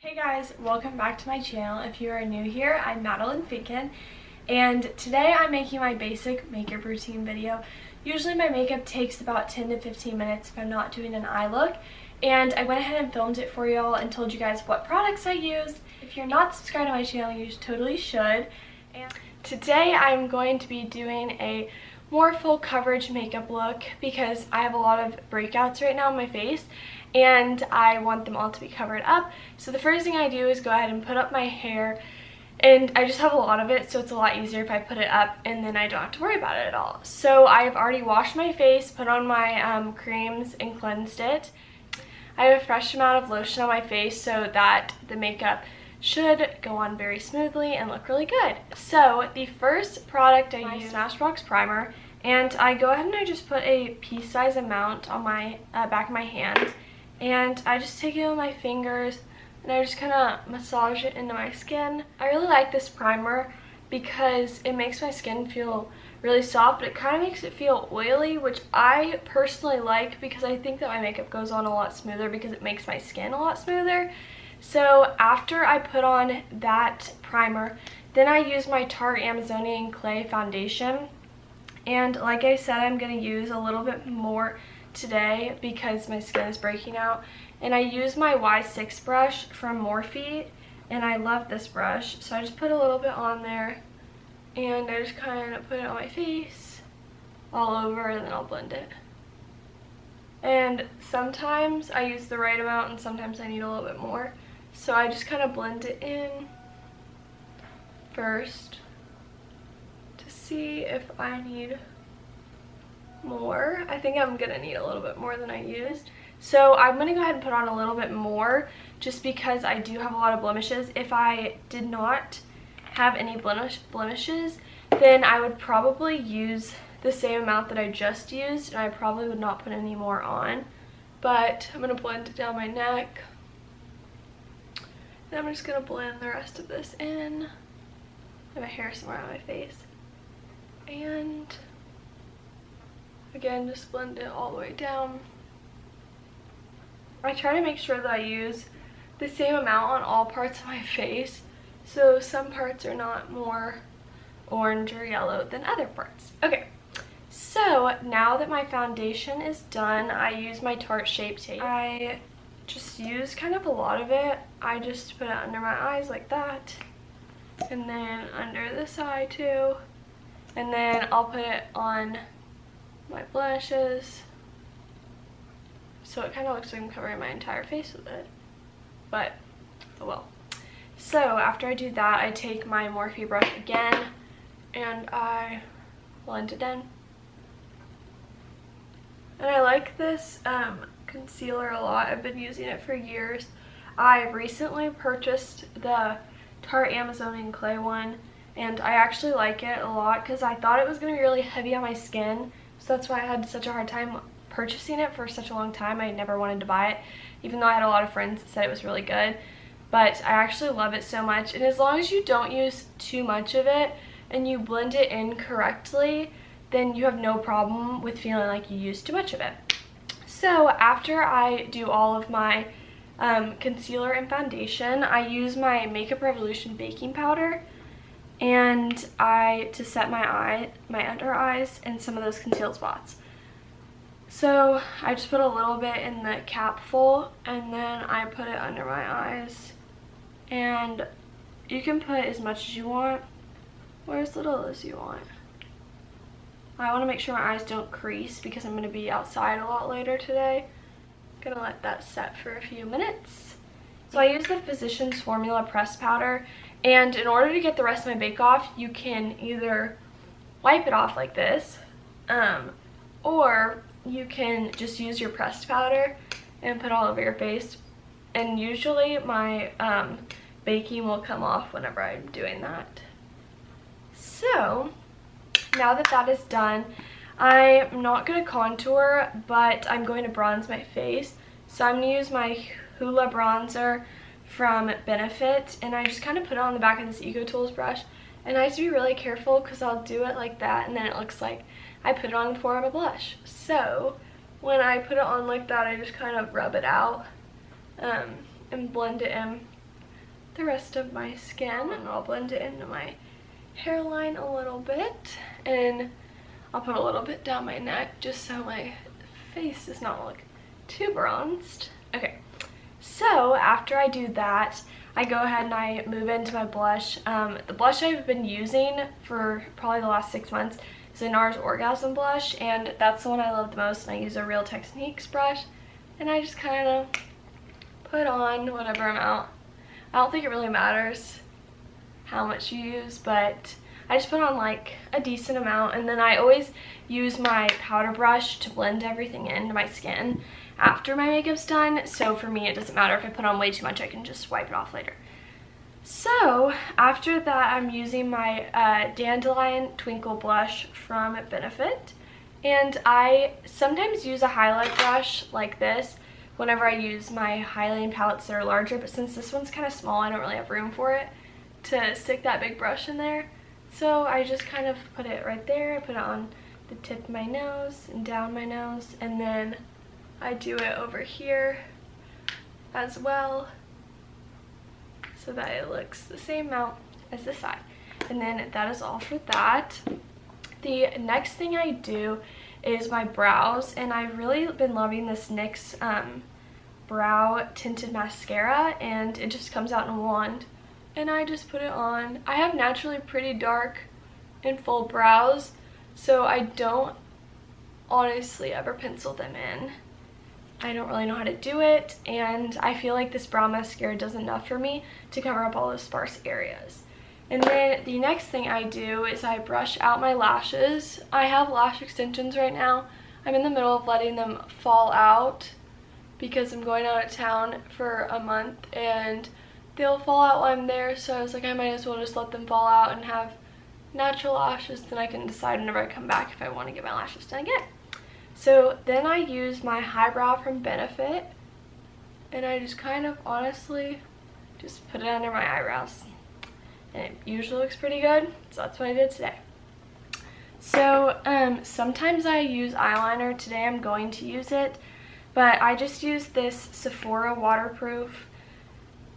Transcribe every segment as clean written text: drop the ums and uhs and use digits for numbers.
Hey guys, welcome back to my channel. If you are new here, I'm Madeline Finken, and today I'm making my basic makeup routine video. Usually my makeup takes about 10 to 15 minutes if I'm not doing an eye look, and I went ahead and filmed it for y'all and told you guys what products I use. If you're not subscribed to my channel, you totally should. And today I'm going to be doing a more full coverage makeup look because I have a lot of breakouts right now on my face and I want them all to be covered up. So the first thing I do is go ahead and put up my hair, and I just have a lot of it, so it's a lot easier if I put it up and then I don't have to worry about it at all. So I've already washed my face, put on my creams and cleansed it. I have a fresh amount of lotion on my face so that the makeup should go on very smoothly and look really good. So the first product I use is Smashbox Primer, and I go ahead and I just put a pea-size amount on my back of my hand, and I just take it with my fingers and I just kind of massage it into my skin. I really like this primer because it makes my skin feel really soft, but it kind of makes it feel oily, which I personally like because I think that my makeup goes on a lot smoother because it makes my skin a lot smoother. So after I put on that primer, then I use my Tarte Amazonian Clay foundation, and like I said, I'm going to use a little bit more today because my skin is breaking out. And I use my Y6 brush from Morphe, and I love this brush, so I just put a little bit on there and I just kind of put it on my face all over, and then I'll blend it. And sometimes I use the right amount and sometimes I need a little bit more, so I just kind of blend it in first to see if I need more. I think I'm gonna need a little bit more than I used, so I'm gonna go ahead and put on a little bit more just because I do have a lot of blemishes. If I did not have any blemishes, then I would probably use the same amount that I just used, and I probably would not put any more on. But I'm gonna blend it down my neck, and I'm just gonna blend the rest of this in. I have a hair somewhere on my face, and again, just blend it all the way down. I try to make sure that I use the same amount on all parts of my face, so some parts are not more orange or yellow than other parts. Okay, so now that my foundation is done, I use my Tarte Shape Tape. I just use kind of a lot of it. I just put it under my eyes like that, and then under this eye too, and then I'll put it on my blushes, so it kind of looks like I'm covering my entire face with it, but oh well. So after I do that, I take my Morphe brush again and I blend it in. And I like this concealer a lot. I've been using it for years. I recently purchased the Tarte Amazonian Clay one, and I actually like it a lot because I thought it was going to be really heavy on my skin. So that's why I had such a hard time purchasing it for such a long time. I never wanted to buy it, even though I had a lot of friends that said it was really good. But I actually love it so much, and as long as you don't use too much of it and you blend it in correctly, then you have no problem with feeling like you used too much of it. So after I do all of my concealer and foundation, I use my Makeup Revolution baking powder, and to set my under eyes and some of those concealed spots. So I just put a little bit in the capful, and then I put it under my eyes, and you can put as much as you want or as little as you want. I want to make sure my eyes don't crease because I'm going to be outside a lot later today. I'm going to let that set for a few minutes. So I use the Physicians Formula pressed powder, and in order to get the rest of my bake off, you can either wipe it off like this, or you can just use your pressed powder and put all over your face. And usually my baking will come off whenever I'm doing that. So now that that is done, I'm not going to contour, but I'm going to bronze my face. So I'm going to use my Hoola bronzer from Benefit, and I just kind of put it on the back of this Eco Tools brush, and I have to be really careful because I'll do it like that and then it looks like I put it on before I'm a blush. So when I put it on like that, I just kind of rub it out and blend it in the rest of my skin, and I'll blend it into my hairline a little bit, and I'll put a little bit down my neck just so my face does not look too bronzed. Okay, so after I do that, I go ahead and I move into my blush. The blush I've been using for probably the last 6 months is a NARS Orgasm blush, and that's the one I love the most, and I use a Real Techniques brush, and I just kind of put on whatever amount. I don't think it really matters how much you use, but I just put on like a decent amount, and then I always use my powder brush to blend everything into my skin after my makeup's done. So for me, it doesn't matter if I put on way too much, I can just wipe it off later. So after that, I'm using my Dandelion Twinkle blush from Benefit, and I sometimes use a highlight brush like this whenever I use my highlighting palettes that are larger, but since this one's kind of small, I don't really have room for it to stick that big brush in there. So I just kind of put it right there. I put it on the tip of my nose and down my nose, and then I do it over here as well so that it looks the same amount as this side. And then that is all for that. The next thing I do is my brows, and I've really been loving this NYX brow tinted mascara, and it just comes out in a wand, and I just put it on. I have naturally pretty dark and full brows, so I don't honestly ever pencil them in. I don't really know how to do it, and I feel like this brow mascara does enough for me to cover up all those sparse areas. And then the next thing I do is I brush out my lashes. I have lash extensions right now. I'm in the middle of letting them fall out because I'm going out of town for a month, and they'll fall out while I'm there, so I was like, I might as well just let them fall out and have natural lashes, then I can decide whenever I come back if I want to get my lashes done again. So then I use my highbrow from Benefit, and I just kind of honestly just put it under my eyebrows, and it usually looks pretty good, so that's what I did today. So sometimes I use eyeliner. Today I'm going to use it, but I just use this Sephora waterproof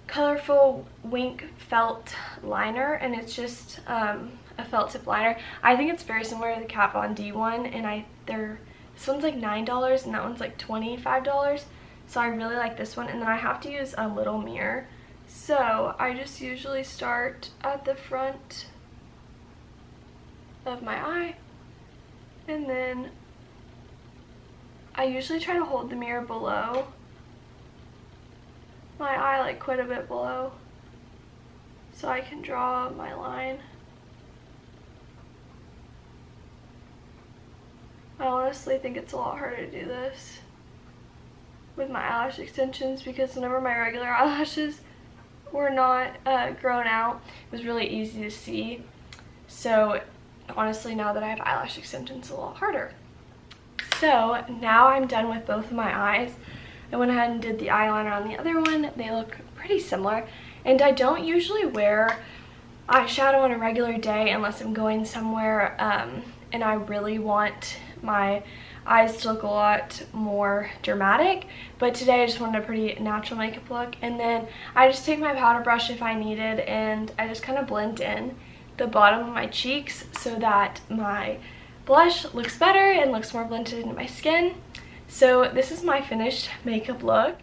colorful wink felt liner, and it's just a felt tip liner. I think it's very similar to the Kat Von D one, and this one's like $9 and that one's like $25, so I really like this one. And then I have to use a little mirror, so I just usually start at the front of my eye, and then I usually try to hold the mirror below my eye, like quite a bit below, so I can draw my line. I honestly think it's a lot harder to do this with my eyelash extensions, because whenever my regular eyelashes were not grown out, it was really easy to see. So honestly, now that I have eyelash extensions, it's a lot harder. So now I'm done with both of my eyes. I went ahead and did the eyeliner on the other one. They look pretty similar, and I don't usually wear eyeshadow on a regular day unless I'm going somewhere and I really want my eyes to look a lot more dramatic, but today I just wanted a pretty natural makeup look. And then I just take my powder brush if I need it, and I just kind of blend in the bottom of my cheeks so that my blush looks better and looks more blended into my skin. So this is my finished makeup look.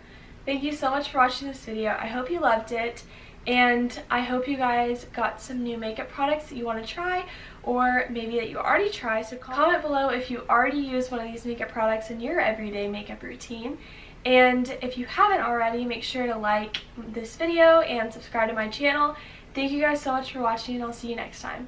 Thank you so much for watching this video. I hope you loved it, and I hope you guys got some new makeup products that you want to try, or maybe that you already try. So comment below if you already use one of these makeup products in your everyday makeup routine. And if you haven't already, make sure to like this video and subscribe to my channel. Thank you guys so much for watching, and I'll see you next time.